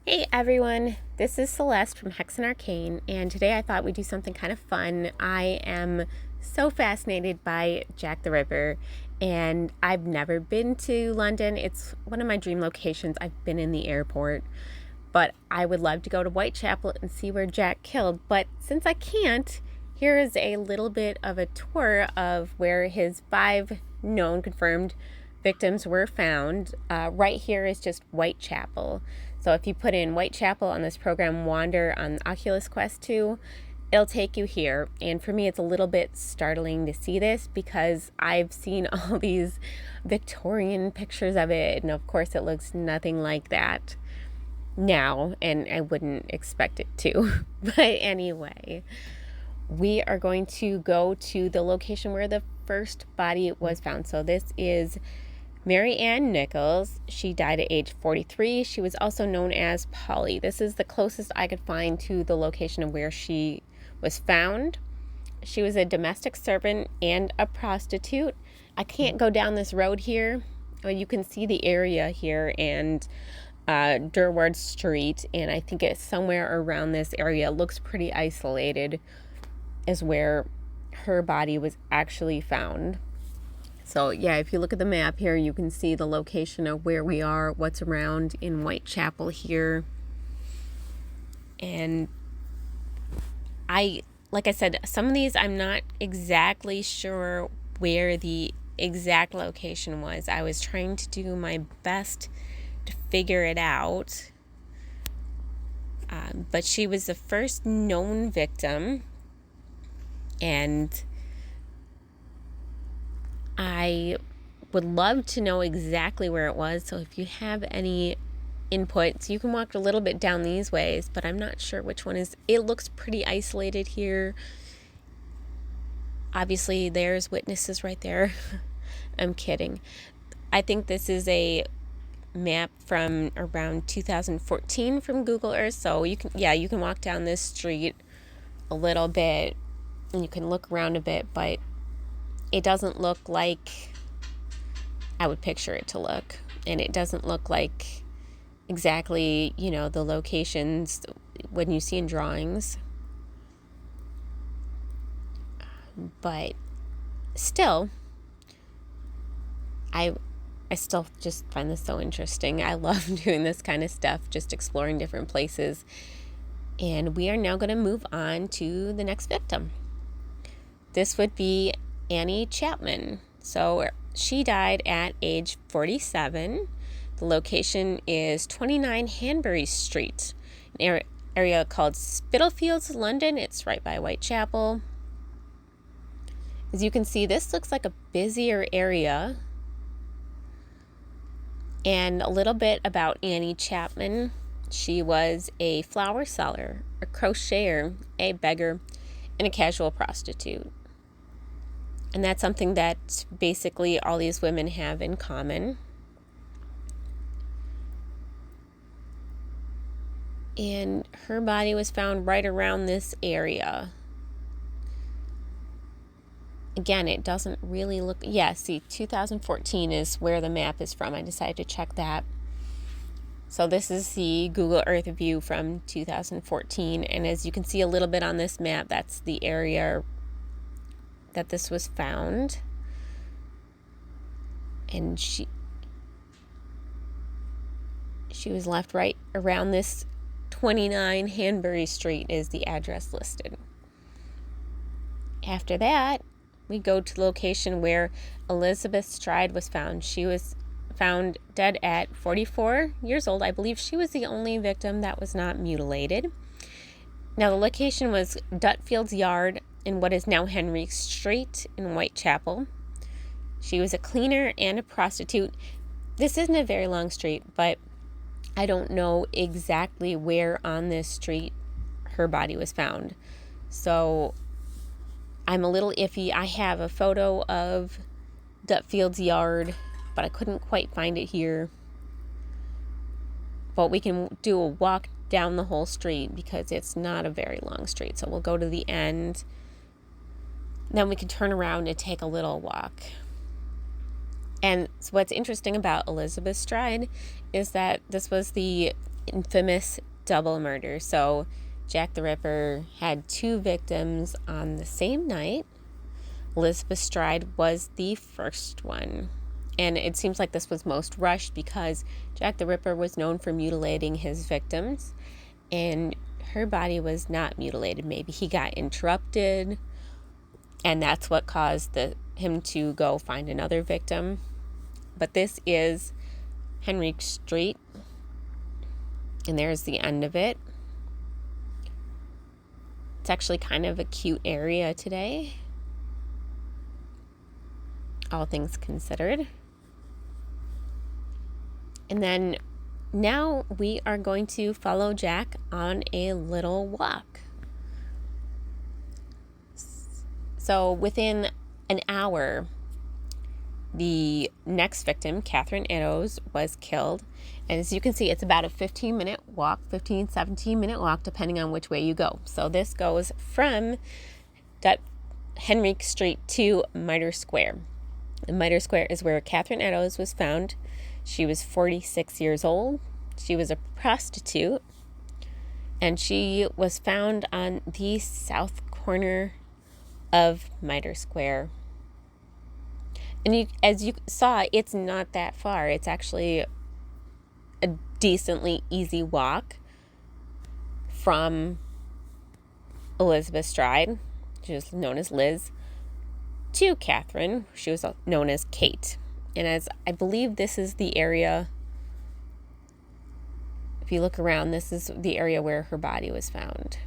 Hey everyone, this is Celeste from Hexen Arcane, and today I thought we'd do something kind of fun. I am so fascinated by Jack the Ripper, and I've never been to London. It's one of my dream locations. I've been in the airport, but I would love to go to Whitechapel and see where Jack killed. But since I can't, here is a little bit of a tour of where his 5 known confirmed victims were found. Right here is just Whitechapel. So if you put in Whitechapel on this program Wander on Oculus Quest 2, it'll take you here. And for me, it's a little bit startling to see this because I've seen all these Victorian pictures of it. And of course, it looks nothing like that now. And I wouldn't expect it to. But anyway, we are going to go to the location where the first body was found. So this is Mary Ann Nichols. She died at age 43. She was also known as Polly. This is the closest I could find to the location of where she was found. She was a domestic servant and a prostitute. I can't go down this road here. You can see the area here and Durward Street, and I think it's somewhere around this area. It looks pretty isolated, is where her body was actually found. So yeah, if you look at the map here, you can see the location of where we are, what's around in Whitechapel here. And like I said, some of these I'm not exactly sure where the exact location was. I was trying to do my best to figure it out. But she was the first known victim, and I would love to know exactly where it was. So if you have any inputs, you can walk a little bit down these ways, but I'm not sure which one is. It looks pretty isolated here. Obviously, there's witnesses right there. I'm kidding. I think this is a map from around 2014 from Google Earth. So you can walk down this street a little bit and you can look around a bit, but it doesn't look like I would picture it to look. And it doesn't look like exactly, the locations when you see in drawings. But still, I still just find this so interesting. I love doing this kind of stuff, just exploring different places. And we are now going to move on to the next victim. This would be Annie Chapman. So she died at age 47. The location is 29 Hanbury Street, an area called Spitalfields, London. It's right by Whitechapel. As you can see, this looks like a busier area. And a little bit about Annie Chapman. She was a flower seller, a crocheter, a beggar, and a casual prostitute. And that's something that basically all these women have in common. And her body was found right around this area. Again, it doesn't really look... Yeah, see, 2014 is where the map is from. I decided to check that. So this is the Google Earth view from 2014. And as you can see a little bit on this map, that's the area that this was found. And she was left right around this 29 Hanbury Street is the address listed. After that, we go to the location where Elizabeth Stride was found. She was found dead at 44 years old. I believe she was the only victim that was not mutilated. Now, the location was Dutfield's Yard in what is now Henry Street in Whitechapel. She was a cleaner and a prostitute. This isn't a very long street, but I don't know exactly where on this street her body was found. So I'm a little iffy. I have a photo of Dutfield's Yard, but I couldn't quite find it here. But we can do a walk down the whole street because it's not a very long street. So we'll go to the end. Then we can turn around and take a little walk. And what's interesting about Elizabeth Stride is that this was the infamous double murder. So Jack the Ripper had 2 victims on the same night. Elizabeth Stride was the first one. And it seems like this was most rushed because Jack the Ripper was known for mutilating his victims, and her body was not mutilated. Maybe he got interrupted, and that's what caused him to go find another victim. But this is Henrique Street, and there's the end of it. It's actually kind of a cute area today, all things considered. And then now we are going to follow Jack on a little walk. So within an hour, the next victim, Katherine Edmonds, was killed. And as you can see, it's about a 17-minute walk, depending on which way you go. So this goes from Henrique Street to Mitre Square. And Mitre Square is where Katherine Edmonds was found. She was 46 years old. She was a prostitute. And she was found on the south corner of Mitre Square. And as you saw, it's not that far. It's actually a decently easy walk from Elizabeth Stride, she was known as Liz, to Katherine. She was known as Kate. And as I believe this is the area, if you look around, this is the area where her body was found.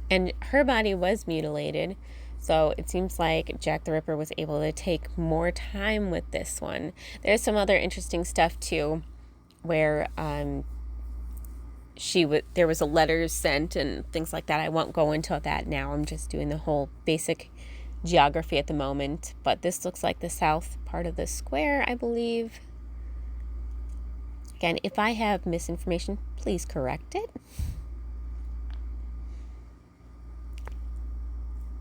And her body was mutilated, so it seems like Jack the Ripper was able to take more time with this one. There's some other interesting stuff too, where there was a letter sent and things like that. I won't go into that now. I'm just doing the whole basic geography at the moment. But this looks like the south part of the square, I believe. Again, if I have misinformation, please correct it.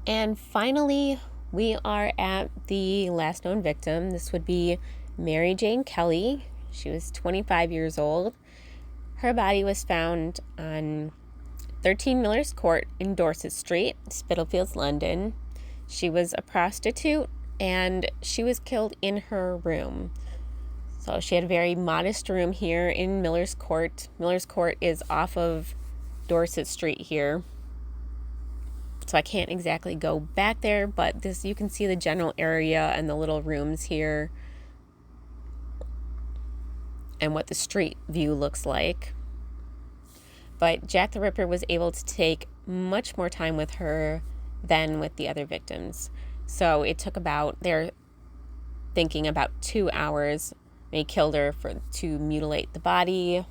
And finally, we are at the last known victim. This would be Mary Jane Kelly. She was 25 years old. Her body was found on 13 Miller's Court in Dorset Street, Spitalfields, London. She was a prostitute, and she was killed in her room. So she had a very modest room here in Miller's Court. Miller's Court is off of Dorset Street here. So I can't exactly go back there, but you can see the general area and the little rooms here and what the street view looks like. But Jack the Ripper was able to take much more time with her than with the other victims. So it took they're thinking about 2 hours. They killed her to mutilate the body,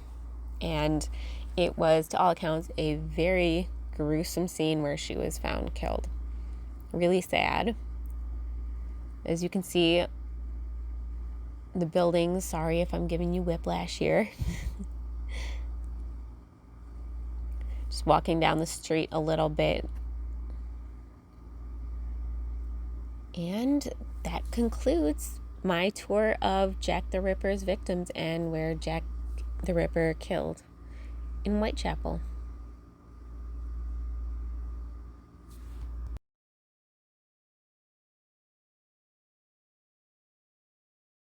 and it was, to all accounts, a very gruesome scene where she was found killed. Really sad. As you can see, the buildings, sorry if I'm giving you whiplash here. Just walking down the street a little bit. And that concludes my tour of Jack the Ripper's victims and where Jack the Ripper killed in Whitechapel.